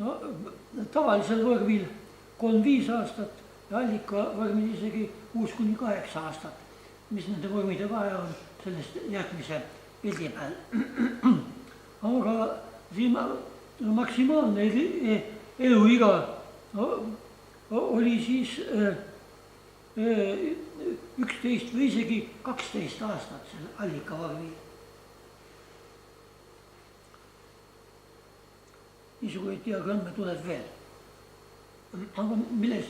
no tavalisel vormil 3-5 aastat ja allika vormil isegi 6-8 aastat. Mis nende vormide vahe on, sellest järgmise pildi peal. Aga siin maksimaalne eluiga oli siis 11 või isegi 12 aastat selle allika vormil. Niisugune diagramme tuleb veel. Aga milles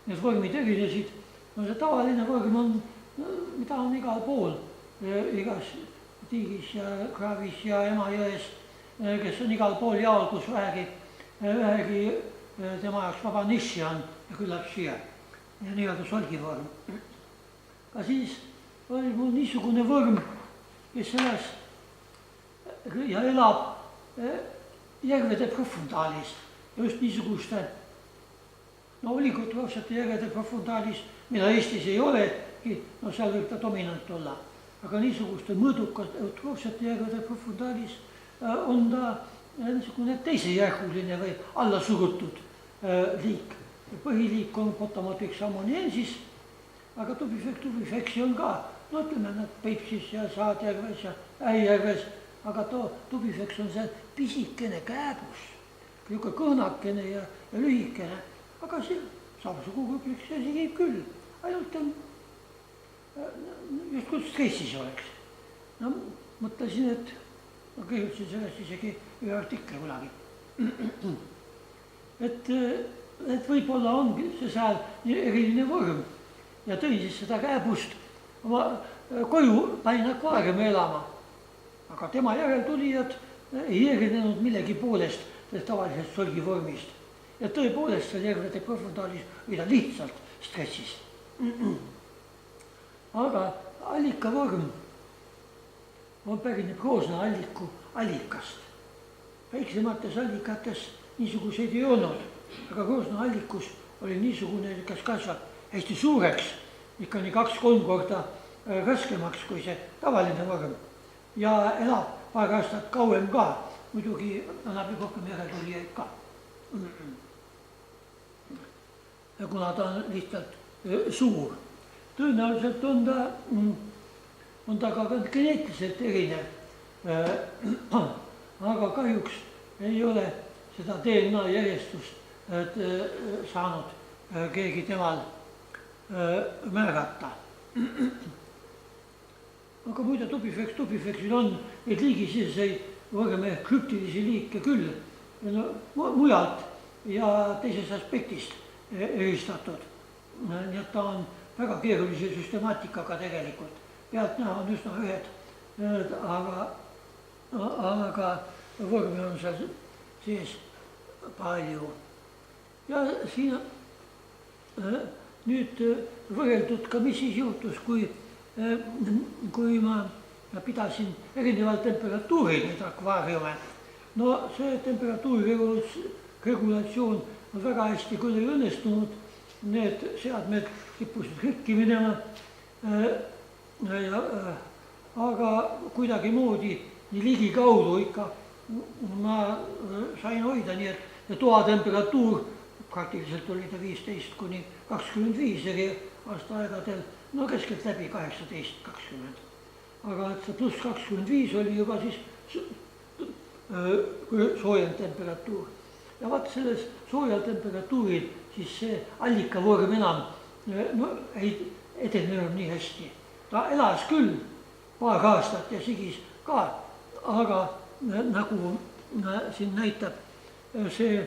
need vormid erinesid? No see tavaline vorm on, mida on igal pool, igas Tiigis ja Kraavis ja Emajões, kes on igal pool jaol, kus vähegi tema jaoks vaba nišši on ja küllap siia. Ja nii-öelda solgivorm. Aga siis oli mul niisugune vorm, kes elas ja elab järvede profundaalis. Just niisuguste oligotropsete järvede profundaalis, mida Eestis ei ole, no seal võib ta dominant olla. Aga niisuguste mõõdukate eutroopsete järvede profundaalis on ta niisugune teisejärguline või allasurutud liik. Põhiliik on Potamotrix ammoniensis, aga tubifeksi on ka, no ütleme nad Peipsis ja Saadjärves ja Äijärves, aga tubifeks on seal pisikene kääbus, niisugune kõhnakene ja lühikene, aga see saarsugugrüpliks asi käib küll, ainult on just kui stressis oleks. No mõtlesin, et ma kirjutasin sellest isegi ühe artikli kunagi. Et võib-olla ongi see seal eriline vorm ja tõi siis seda kääbust oma koju panin akvaariumi elama. Aga tema järeltulijad ei erinenud millegi poolest tavalisest solgivormist. Ja tõepoolest seal järvede profundaalis või ta lihtsalt stressis. Aga allikavorm on pärineb Roosna alliku allikast. Väiksemates allikates niisuguseid ei olnud, aga Roosna allikus oli niisugune, kas kasvab hästi suureks, ikka nii 2-3 korda raskemaks kui see tavaline vorm. Ja elab paar aastat kauem ka, muidugi annab ju rohkem järeltulijaid ka. Ja kuna ta on lihtsalt suur. Tõenäoliselt on ta ka geneetiliselt erinev, aga kahjuks ei ole seda DNA järjestust saanud keegi temal määrata. Aga muide tubifeksil on neid liigisiseseid vorme krüptilisi liike küll mujalt ja teisest aspektist eristatud. Nii et ta on väga keerulise süstemaatikaga tegelikult. Pealt näha on üsna ühed, aga vormi on seal sees palju. Ja siin nüüd võrreldud ka, mis siis juhtus, kui ma pidasin erineval temperatuuril neid akvaariume. No see temperatuuri regulatsioon on väga hästi küll ei õnnestunud. Need seadmed kippusid rikki minema, aga kuidagi moodi nii ligikaudu ikka ma sain hoida, nii et toatemperatuur praktiliselt oli ta 15-25 eri aasta aegadel, no keskelt läbi 18-20. Aga et see pluss 25 oli juba siis soojem temperatuur. Ja vaat selles soojal temperatuuril siis see allikavorm enam ei edenenud nii hästi. Ta elas küll paar aastat ja sigis ka, aga nagu siin näitab see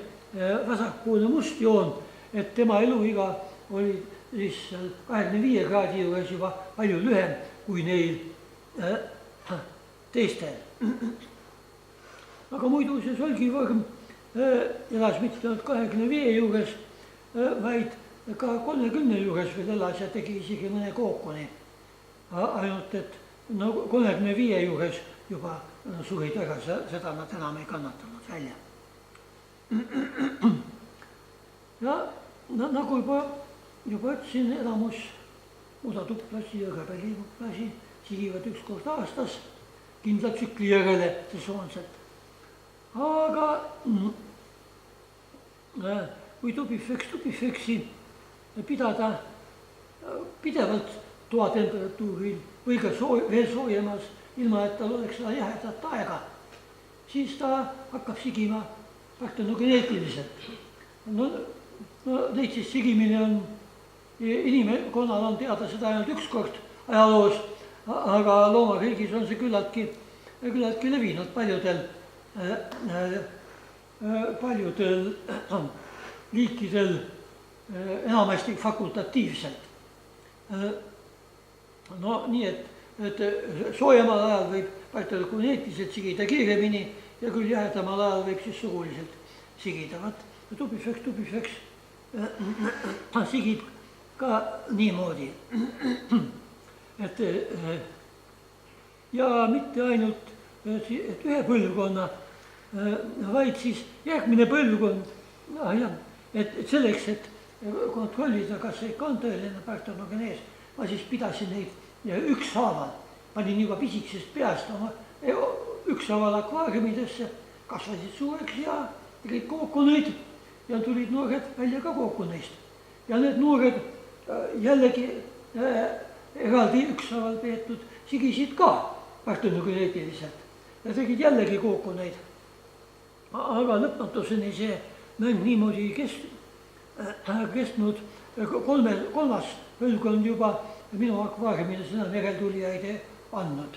vasakpoolne must joon, et tema eluiga oli siis 25 kraadi juures juba palju lühem kui neil teistel. Aga muidu see solgivorm elas mitte ainult 25 juures, vaid ka 30 juures veel elas ja tegi isegi mõne kookoni. Ainult, et 35 juures juba surid ära, seda nad enam ei kannatanud välja. Ja nagu juba ütlesin, elamus mudatuplasi ja rebeliimuplasi sigivad üks kord aastas kindla tsükli järele sesoonselt. Aga kui tubifeksi pidada pidevalt toatemperatuuril või ka veel soojemas, ilma et tal oleks seda jahedat aega, siis ta hakkab sigima partenogeneetiliselt. No neid siis sigimine on, inimkonnal on teada seda ainult üks kord ajaloos, aga loomakriigis on see küllaltki levinud paljudel liikidel, enamasti fakultatiivselt. No nii, et soojemal ajal võib partenogeneetiliselt sigida kiiremini ja küll jahedamal ajal võib siis suguliselt sigida. Tubifeks sigib ka niimoodi, et ja mitte ainult et ühe põlvkonna, vaid siis järgmine põlvkond, et selleks, et kontrollida, kas see ikka on tõeline partenogenees, ma siis pidasin neid ükshaaval, panin juba pisikesest peast oma ükshaaval akvaariumidesse, kasvasid suureks ja tegid kookoneid ja tulid noored välja ka kookoneist. Ja need noored jällegi eraldi ükshaaval peetud sigisid ka partenogeneetiliselt ja tegid jällegi kookoneid. Aga lõpmatuseni see mäng niimoodi kestnud, kolmas põlvkond juba minu akvaariumides enam järeltulijaid ei andnud.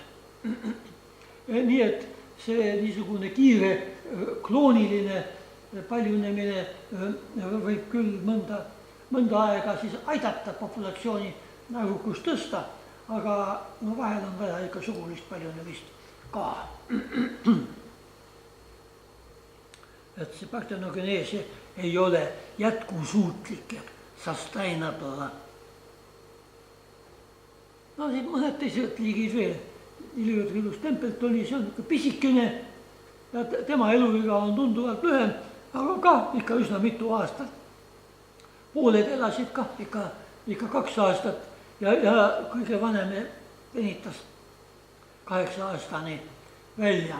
Nii et see niisugune kiire klooniline paljunemine võib küll mõnda aega siis aidata populatsiooni arvukust tõsta, aga no vahel on vaja ikka sugulist paljunemist ka. Et see partenogenees ei ole jätkusuutlik, sustainable. No siin mõned teised liigid veel. Iliotrilus Templetoni, see on pisikene ja tema eluiga on tunduvalt lühem, aga ka ikka üsna mitu aastat. Pooled elasid ka ikka 2 aastat ja kõige vanem venitas 8 aastani välja.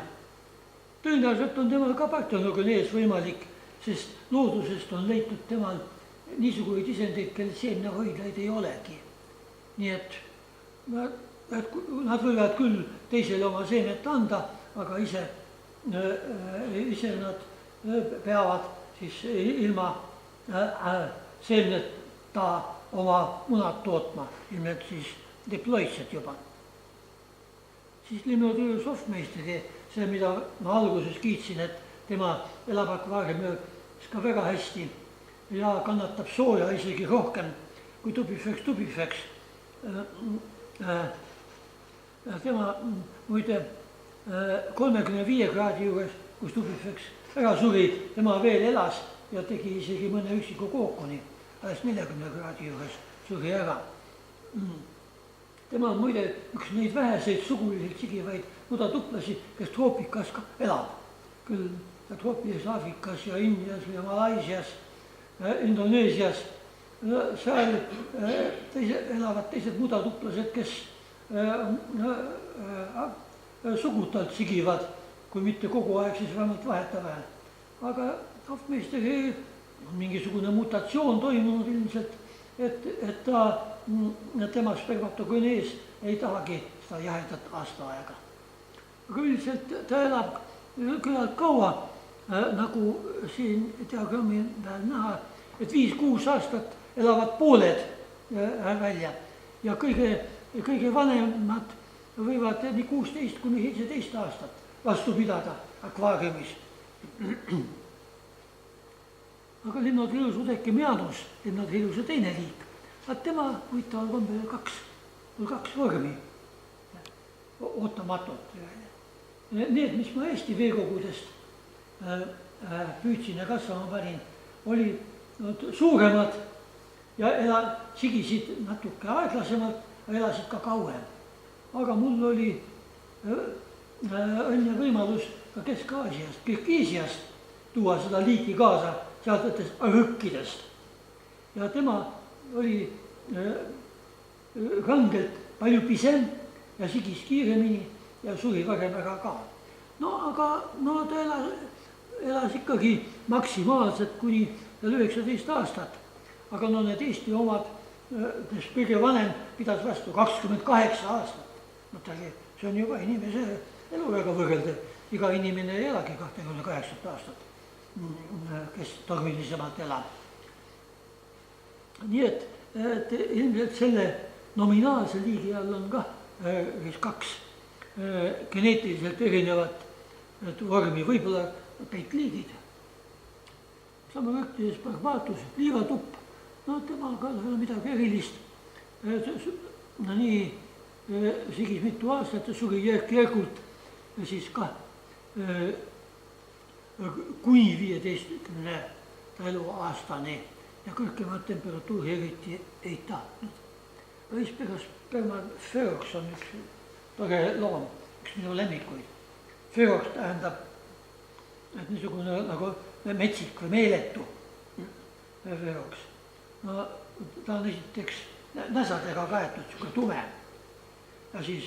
Tõenäoliselt on temal ka partenogenees võimalik, sest loodusest on leitud temal niisuguseid isendeid, kel seemnehoidlaid ei olegi. Nii et nad võivad küll teisele oma seemet anda, aga ise nad peavad siis ilma seemneta oma munad tootma, ilmselt siis diploidset juba. Siis Limnotrius Hofmeisteri, see, mida ma alguses kiitsin, et tema elab akvaariumis ka väga hästi ja kannatab sooja isegi rohkem kui tubifeks. Tema muide 35 kraadi juures, kus tubifeks ära suri, tema veel elas ja tegi isegi mõne üksiku kookoni, alles 40 kraadi juures suri ära. Tema on muide üks neid väheseid suguliselt sigivaid mudatuplasi, kes troopikas ka elab. Küll troopias Aafrikas ja Indias ja Malaisias, Indoneesias. Seal elavad teised mudatuplased, kes sugutalt sigivad, kui mitte kogu aeg, siis vähemalt vahetavahel. Aga Hofmeisteri on mingisugune mutatsioon toimunud ilmselt, et tema spermatogenees ei tahagi seda jahedat aasta aega. Aga üldiselt ta elab küllalt kaua, nagu siin diagrammi peal näha, et 5-6 aastat elavad pooled välja ja kõige vanemad võivad nii 16 kuni 17 aastat vastu pidada akvaariumis. Aga Limnotrius udekimianus, Limnotriuse teine liik, tema huvitaval kombel 2 vormi, ootamatult. Need, mis ma Eesti veekogudest püüdsin ja kasvama panin, olid suuremad ja sigisid natuke aeglasemalt, elasid ka kauem. Aga mul oli õnne võimalus ka Kesk-Aasiast, Kirgiisiast tuua seda liiki kaasa sealsetest arõkkidest. Ja tema oli rangelt palju pisem ja sigis kiiremini ja suri varem ära ka. No aga ta elas ikkagi maksimaalselt kuni veel 19 aastat. Aga no need Eesti omad, kes kõige vanem pidas vastu 28 aastat. Mõtlegi, see on juba inimese eluväega võrrelda. Iga inimene ei elagi 28 aastat, kes tormilisemalt elab. Nii et ilmselt selle nominaalse liigi all on ka kaks geneetiliselt erinevat vormi, võib-olla peitliigid. Samarõktides Barbatus, liivatupp, no temaga ei ole midagi erilist. No nii sigis mitu aastat ja suri järk-järgult ja siis ka kuni 15 eluaastani ja kõrgemat temperatuuri eriti ei tahtnud. Spermatophorus on üks tore loom, üks minu lemmikuid. Ferox tähendab, et niisugune nagu metsik või meeletu ferox. No ta on esiteks näsadega kaetud, niisugune tume. Ja siis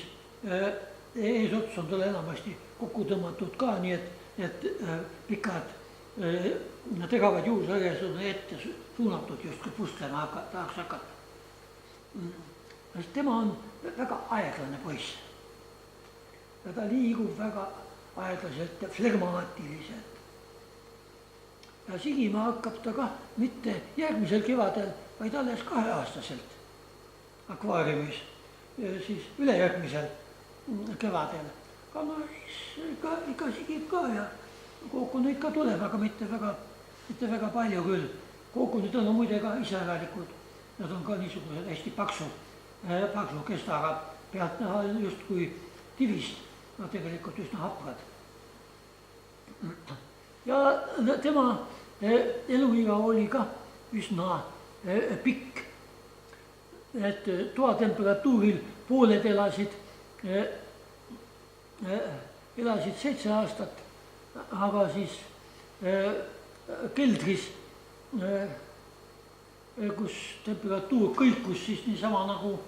eesots on talle enamasti kokku tõmmatud ka, nii et pikad tegavad juursarjad on ette suunatud justkui pustlema tahaks hakata. Tema on väga aeglane poiss. Ja ta liigub väga aeglaselt ja flegmaatiliselt. Ja sigima hakkab ta ka mitte järgmisel kevadel, vaid alles 2-aastaselt akvaariumis, siis ülejärgmisel kevadel. Aga no ikka sigib ka ja kookuneid ka tuleb, aga mitte väga palju küll. Kookunid on muide ka iseäralikud, nad on ka niisugused hästi paksu kestaga pealt näha justkui tivist, no tegelikult üsna haprad. Ja tema eluiga oli ka üsna pikk, et toatemperatuuril pooled elasid 7 aastat, aga siis keldris, kus temperatuur kõikus siis niisama nagu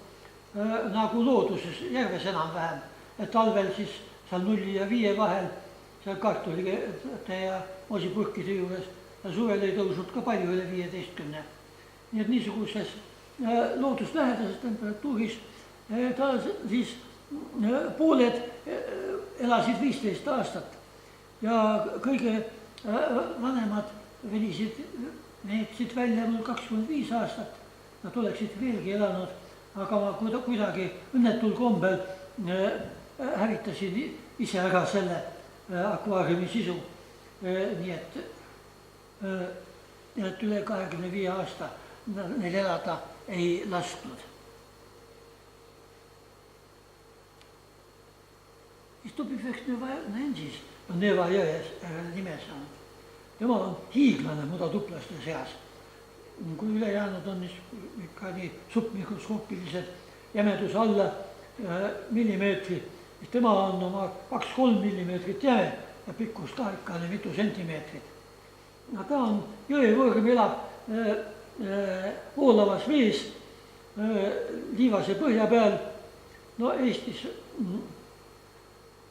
looduses, järves enam-vähem, et talvel siis seal 0 ja 5 vahel, seal kartulikate ja moosipurkide juures ja suvel ei tõusnud ka palju üle 15. Nii et niisuguses looduslähedases temperatuuris ta siis pooled elasid 15 aastat ja kõige vanemad veetsid välja 25 aastat. Nad oleksid veelgi elanud, aga ma kuidagi õnnetul kombel hävitasin ise ära selle akvaariumi sisu. Nii et üle 25 aasta neil elada ei lasknud. Istupifeks Nevaensis on Neva jões nime saanud. Tema on hiiglane mudatuplaste seas. Kui ülejäänud on ikka nii submikroskoopilised jämedus alla millimeetri, siis tema on oma 2-3 millimeetrit jäme ja pikkus ka ikka mitu sentimeetrit. Ta on jõevorm, elab voolavas vees, liivase põhja peal. No Eestis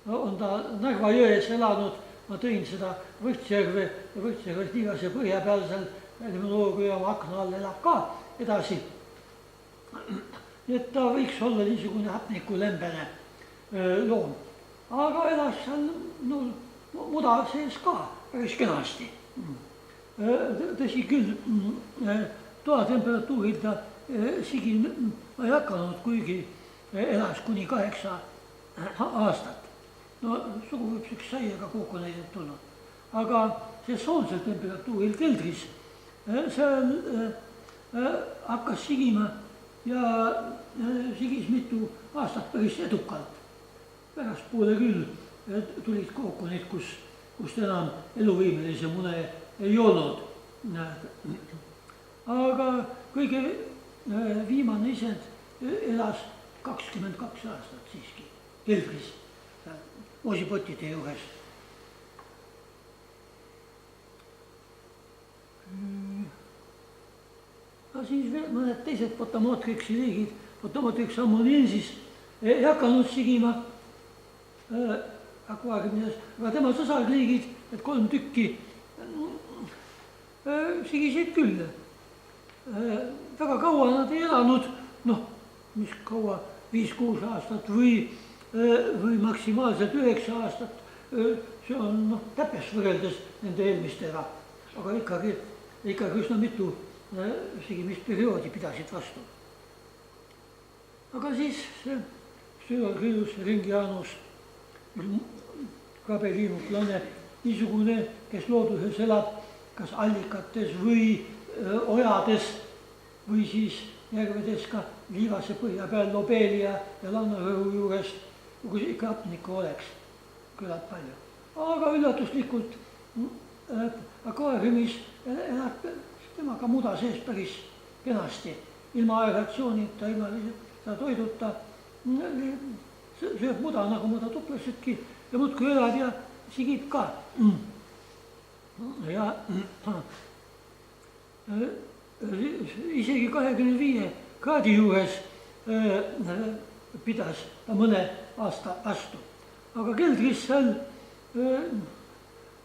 on ta Narva jões elanud, ma tõin seda Võhtsjärve ja Võhtsjärves liivase põhja peal seal limnoloogiaama akna all elab ka edasi. Nii et ta võiks olla niisugune hapnikulembene loom, aga elas seal muda sees ka päris kenasti. Tõsi küll, toatemperatuuril ta sigil ei hakanud, kuigi elas kuni 8 aastat. No sugu võib üks saiaga kookuneidelt tulnud, aga sesoonsel temperatuuril keldris seal hakkas sigima ja sigis mitu aastat päris edukalt. Pärast poole küll tulid kookuneid, kust enam eluvõimelise mune ei olnud. Aga kõige viimane isend elas 22 aastat siiski keldris. Moosipotide juures. Aga siis veel mõned teised Potamotrixi liigid. Potamotrix ammoniensis ei hakanud sigima akvaariumides, aga tema sõsarliigid, et 3 tükki, sigiseid küll. Väga kaua nad ei elanud, noh, mis kaua, 5-6 aastat või maksimaalselt 9 aastat. See on noh, täpes võrreldes nende eelmistega, aga ikkagi üsna mitu sigimisperioodi pidasid vastu. Aga siis see Süör Kriius, Ringi Jaanus, kabeliinuklane, niisugune, kes looduses elab kas allikates või ojades või siis järvedes ka liivase põhja peal Lobelia ja Lannarõhu juures, kus ikka hapnikku oleks küllalt palju. Aga üllatuslikult akvaariumis elab temaga muda sees päris kenasti, ilma aeratsioonita, ilma seda toiduta, sööb muda nagu muda tuplasidki ja muudkui elab ja sigib ka. Ja isegi 25 kraadi juures pidas ta mõne aasta vastu. Aga keldris seal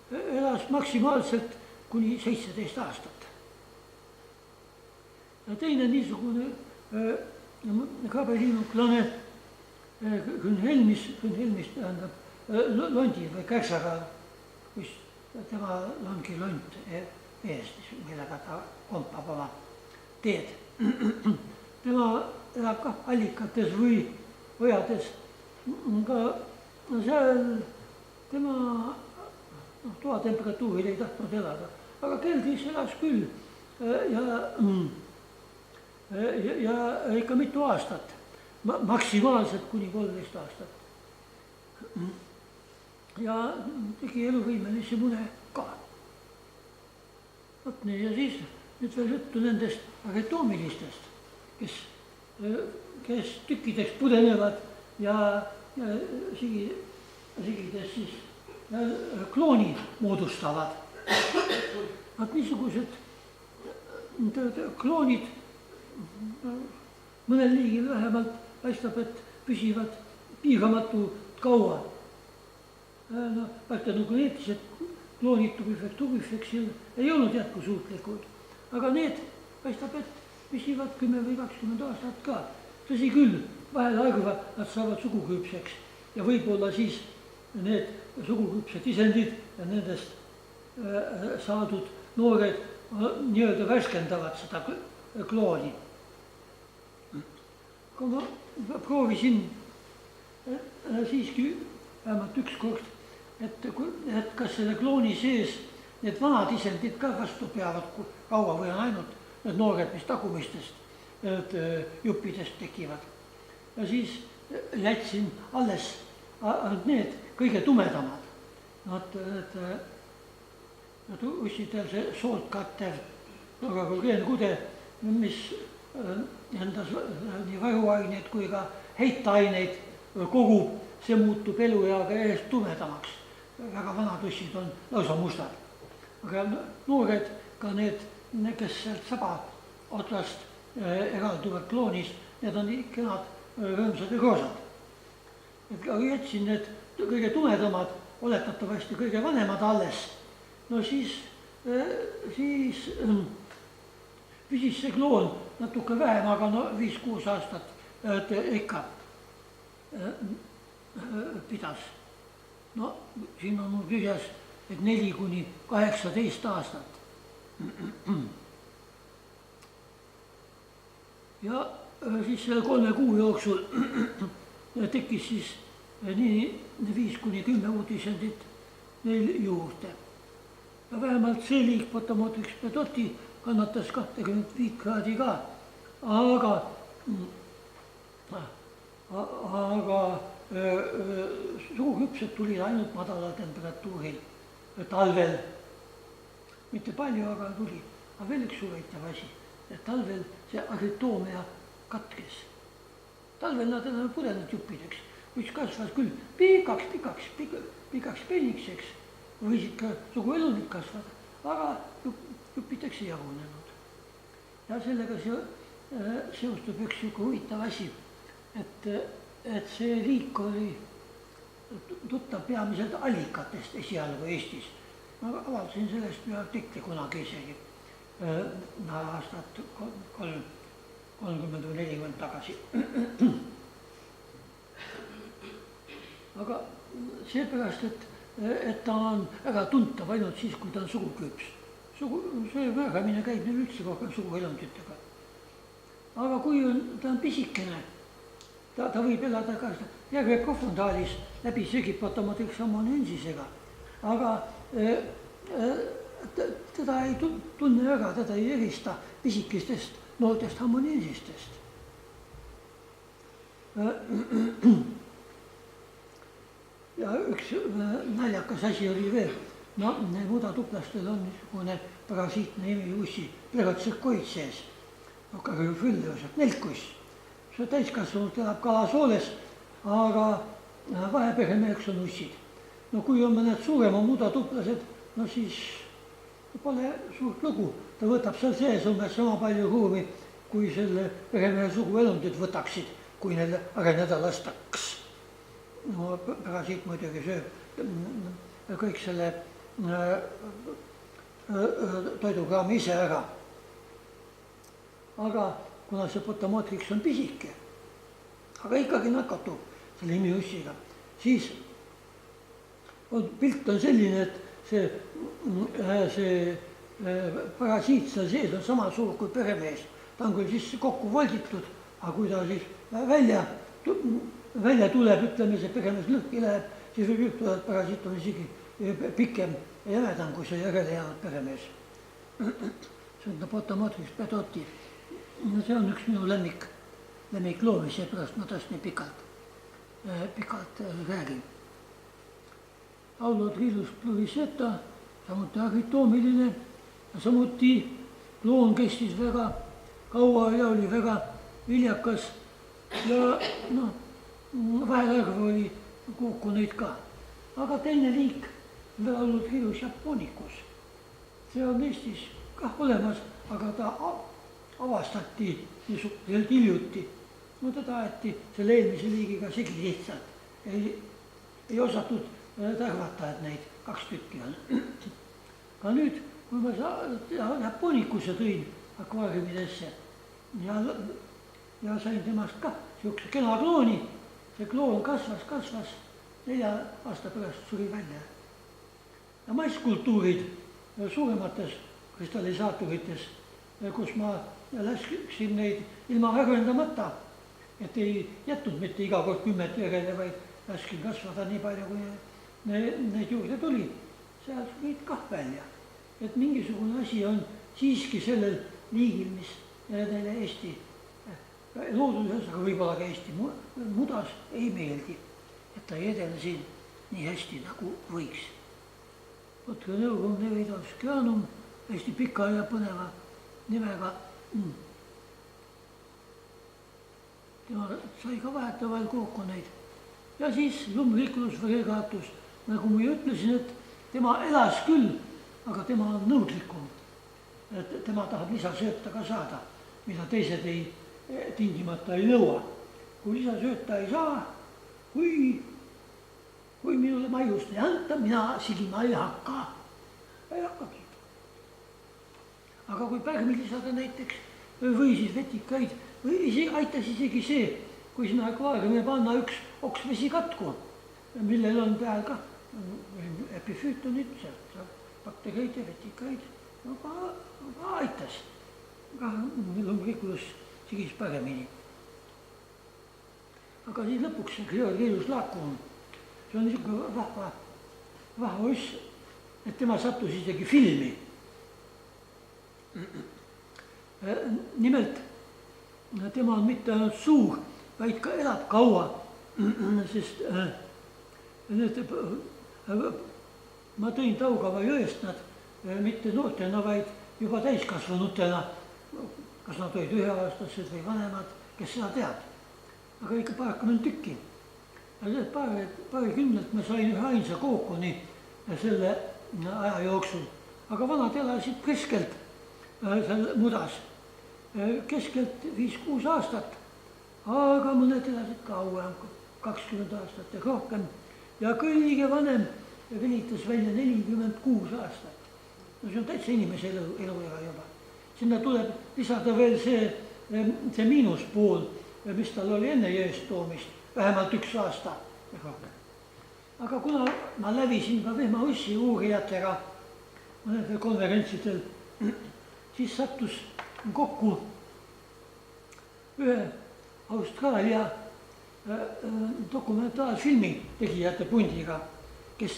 elas maksimaalselt kuni 17 aastat. Ja teine niisugune kabeliinuklane Grünhelmis tähendab londi või kärsaga, kus tema ongi lont ees, millega ta kompab oma teed. Tema elab ka allikates või ojades, aga seal tema toatemperatuuril ei tahtnud elada, aga keldris elas küll ja ikka mitu aastat, maksimaalselt kuni 13 aastat. Ja tegi eluvõimelisi mune ka. Vot nii, ja siis nüüd veel juttu nendest aretoomilistest, kes tükkideks pudenevad ja sigides siis klooni moodustavad. Vot niisugused kloonid mõnel liigil vähemalt paistab, et püsivad piiramatult kaua. Vaikka nagu neetised kloonid Turifexil ei olnud jätkusuutlikud, aga need paistab, et püsivad 10 või 20 aastat ka. Tõsi küll, vahel harva nad saavad suguküpseks ja võib-olla siis need suguküpsed isendid ja nendest saadud noored nii-öelda värskendavad seda klooni. Kui ma proovisin siiski vähemalt üks kord, et kas selle klooni sees need vanad isendid ka vastu peavad kaua või on ainult need noored, mis tagumistest juppidest tekivad. Ja siis jätsin alles need kõige tumedamad. Nad ussidel see soolt kattev gleenkude, mis endas nii vajuaineid kui ka heitaineid kogub, see muutub elueaga järjest tumedamaks. Väga vanad ussid on lausa mustad. Aga noored, ka need, kes sealt saba otsast eralduvad kloonist, need on kenad rõõmsad ja roosad. Aga jätsin need kõige tumedamad, oletatavasti kõige vanemad alles. No siis püsis see kloon natuke vähem, aga 5-6 aastat ikka pidas. No siin on mul kirjas, et 4 kuni 18 aastat. Ja siis selle 3 kuu jooksul tekkis siis nii 5 kuni 10 uut isendit neil juurde. Ja vähemalt see liik Potamotrix pedoti kannatas 25 kraadi ka, aga suguküpsed tulid ainult madala temperatuuril talvel. Mitte palju, aga tuli. Aga veel üks huvitav asi, et talvel see aretoomia katkes. Talvel nad enam pudenud juppideks, mis kasvas küll pikaks pennikseks, võisid ka suguelundid kasvada, aga juppideks ei jagunenud. Ja sellega seostub üks huvitav asi, et see liik oli tuttav peamiselt allikatest esialgu Eestis. Ma avaldasin sellest ühe artikli kunagi isegi. aastat 30 või 40 tagasi. Aga seepärast, et ta on väga tuntav ainult siis, kui ta on suguküps. See väärgamine käib neil üldse rohkem suguelunditega. Aga kui ta on pisikene, ta võib elada ka järve profundaalis läbi Segipatomatrix ammoniensisega, aga teda ei tunne ära, teda ei erista pisikestest noortest ammoniensistest. Ja üks naljakas asi oli veel. No, mudatuplastel on niisugune parasiitne imiussi, plerotsirkoid sees, karjufülliuselt nelkus. See täiskasvanud elab kalasooles, aga vaheperemeheks on ussid. No kui on mõned suurema mudatuplased, no siis pole suurt lugu. Ta võtab seal sees umbes sama palju ruumi, kui selle peremehe suguelundid võtaksid, kui neil areneda lastaks. No parasiit muidugi sööb kõik selle toidukraami ise ära. Aga kuna see Potomatrix on pisike, aga ikkagi nakatub selle imiussiga, siis pilt on selline, et see parasiit seal sees on sama suur kui peremees. Ta on küll siis kokku volditud, aga kui ta siis välja tuleb, ütleme, see peremees lõhki läheb, siis võib juhtuda, et parasiit on isegi pikem ja jämedam kui see järele jäänud peremees. See on Potomatrix pedoti. See on üks minu lemmikloomi, seepärast ma tast nii pikalt räägin. Aulodrilus pluriceta, samuti agritoomiline, samuti kloon kestis väga kaua ja oli väga viljakas ja vahelarv oli kuukuneid ka. Aga teine liik on Aulodrilus japonicus. See on Eestis kah olemas, aga ta avastati niisuguselt hiljuti. No teda aeti selle eelmise liigiga segi lihtsalt. Ei osatud tarvata, et neid 2 tükki on. Aga nüüd, kui ma japonicuse tõin akvaariumidesse ja sain temast ka niisuguse kena klooni, see kloon kasvas, 4 aasta pärast suri välja. Ja maisskultuurid suuremates kristallisaatorites, kus ma lasksin neid ilma harvendamata, et ei jätnud mitte iga kord 10 järele, vaid laskin kasvada nii palju, kui neid juurde tuli. Seal surid kah välja. Et mingisugune asi on siiski sellel liigil, mis neile Eesti looduses, aga võib-olla ka Eesti mudas ei meeldi, et ta ei edene siin nii hästi nagu võiks. Potreneurium nevidoscianum, hästi pika ja põneva nimega. Tema sai ka vahetavaid kookoneid. Ja siis lumriculus variegatus, nagu ma ütlesin, et tema elas küll, aga tema on nõudlikum. Et tema tahab lisasööta ka saada, mida teised tingimata ei nõua. Kui lisasööta ei saa, kui minule maiust ei anta, mina silma ei hakka. Ei hakkagi. Aga kui pärmi lisada näiteks või siis vetikaid, või aitas isegi see, kui sinna akvaariumi panna üks oksvesikatku, millel on peal ka epifüütonid, baktereid ja vetikaid, ka aitas. Ka lumriculus sigis paremini. Aga siis lõpuks see Cryolirus lacum, see on niisugune vahva oss, et tema sattus isegi filmi. Nimelt, tema on mitte ainult suur, vaid ka elab kaua, sest ma tõin Taugava jõest nad mitte noortena, vaid juba täiskasvanutena, kas nad olid 1-aastased või vanemad, kes seda teab. Aga ikka paarkümmend tükki. Paarikümnelt ma sain ühe ainsa kookoni selle aja jooksul, aga vanad elasid keskelt seal mudas, keskelt 5-6 aastat, aga mõned elasid kauem, 20 aastat ja rohkem. Ja kõige vanem venitas välja 46 aastat. No see on täitsa inimese eluea juba. sinna tuleb lisada veel see miinuspool, mis tal oli enne jõest toomist, vähemalt 1 aasta. Aga kuna ma lävisin ka vihmaussi uurijatega mõnedel konverentsidel, siis sattus kokku ühe Austraalia dokumentaalfilmi tegijate pundiga, kes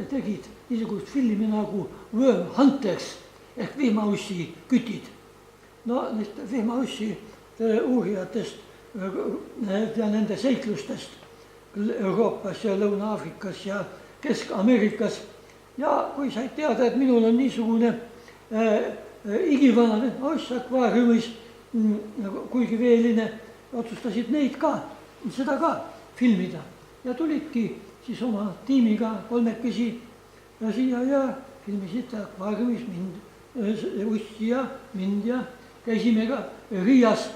tegid niisugust filmi nagu Worm Hunters ehk vihmaussi kütid. No neist vihmaussi uurijatest ja nende seiklustest Euroopas ja Lõuna-Aafrikas ja Kesk-Ameerikas. Ja kui said teada, et minul on niisugune igivana vihmauss akvaariumis, kuigi veeline, otsustasid seda ka filmida. Ja tulidki siis oma tiimiga 3 siia ja filmisid akvaariumis ussi ja mind ja käisime ka Riias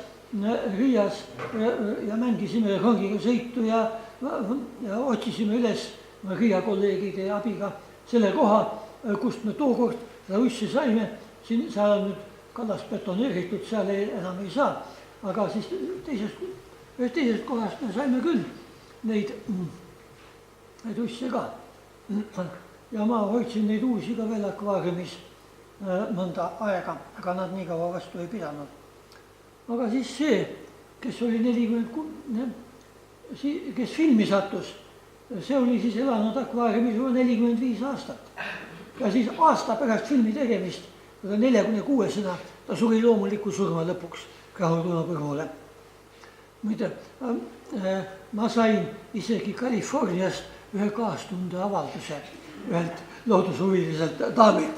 ja mängisime rongiga sõitu ja otsisime üles Riia kolleegide abiga selle koha, kust me tookord seda ussi saime. Seal on nüüd kallas betoneeritud, seal enam ei saa, aga siis ühest teisest kohast me saime küll neid usse ka. Ja ma hoidsin neid uusi ka veel akvaariumis mõnda aega, aga nad nii kaua vastu ei pidanud. Aga siis see, kes oli 40, kes filmi sattus, see oli siis elanud akvaariumis 45 aastat. Ja siis aasta pärast filmi tegemist, kui ta 46-sena, ta suri loomuliku surma lõpuks Rahutuna-Põrule. Muide, ma sain isegi Californiast ühe kaastunde avalduse ühelt loodusuviliselt daamilt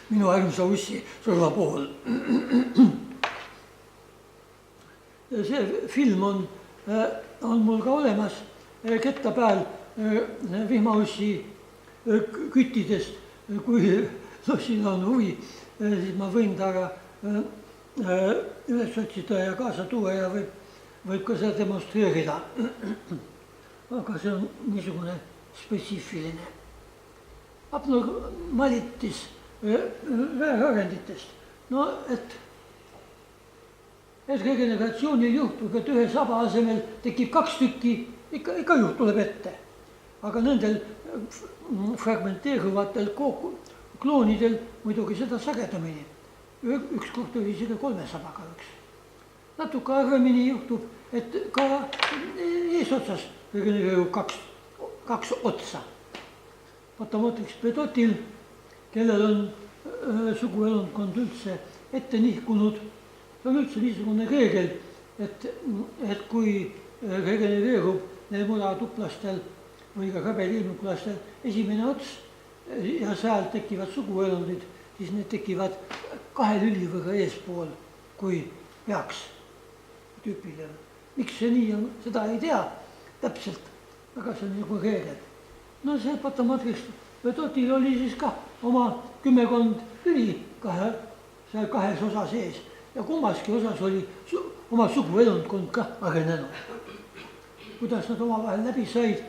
minu armsa ussi surma puhul. See film on mul ka olemas kettapäeval vihmaussi küttidest. Kui siin on huvi, siis ma võin taga üles otsida ja kaasa tuua ja võib ka seda demonstreerida. Aga see on niisugune spetsiifiline. Abnormalitis väärarenditest. No, et regeneratsioonil juhtub, et ühe saba asemel tekib 2 tükki, ikka tuleb ette. Aga nendel fragmenteeruvatel kloonidel muidugi seda sagedamini. Ükskord oli isegi 3 sabaga üks. Natuke harvemini juhtub, et ka eesotsas regenereerub 2 otsa. Patomotrix pedotil, kellel on suguelundkond üldse ette nihkunud, see on üldse niisugune reegel, et kui regenereerub neil mudatuplastel või ka kabeliilmuklastel esimene ots ja seal tekivad suguelundid, siis need tekivad 2 lüli võrra eespool, kui peaks tüüpil. Miks see nii on, seda ei tea täpselt, aga see on nagu reegel. No see Patomotrix pedotil oli siis ka oma 10 lüli seal 2 osa sees ja kummaski osas oli oma suguelundkond ka arenenud. Kuidas nad omavahel läbi said,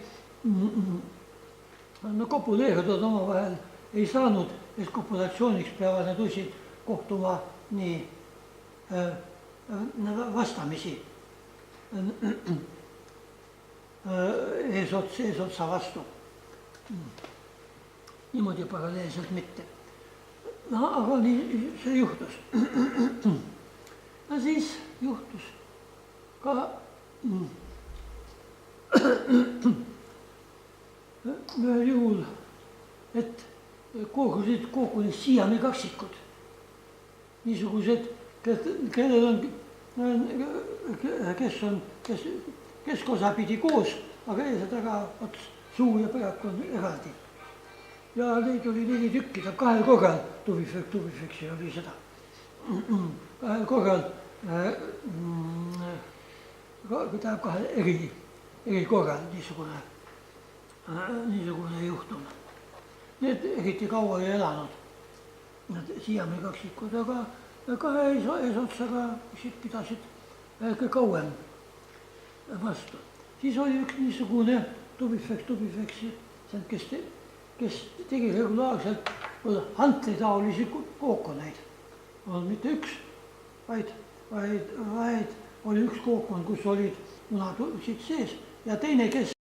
no kopuleeruda omavahel ei saanud, et kopulatsiooniks peavad need ussid kohtuma nii vastamisi eesotsa vastu. Niimoodi paralleelselt mitte. No, aga nii see juhtus. Ja siis juhtus ka ühel juhul, et kookunes siiami kaksikud. Niisugused, kellel on, kes on keskosa pidi koos, aga ees ja taga ots, suu ja perak on eraldi. Ja neid oli 4 tükki, 2 korral tubifeksi oli seda. 2 korral, tähendab 2 eri korral niisugune juhtum. Need eriti kaua ei elanud, nad siiami kaksikud, aga 2 eesotsaga pidasid väike kauem vastu. Siis oli üks niisugune tubifeksi, kes tegi regulaarselt hantlitaolisi kookoneid. olnud mitte üks, vaid oli üks kookond, kus olid munad siit sees ja teine, kes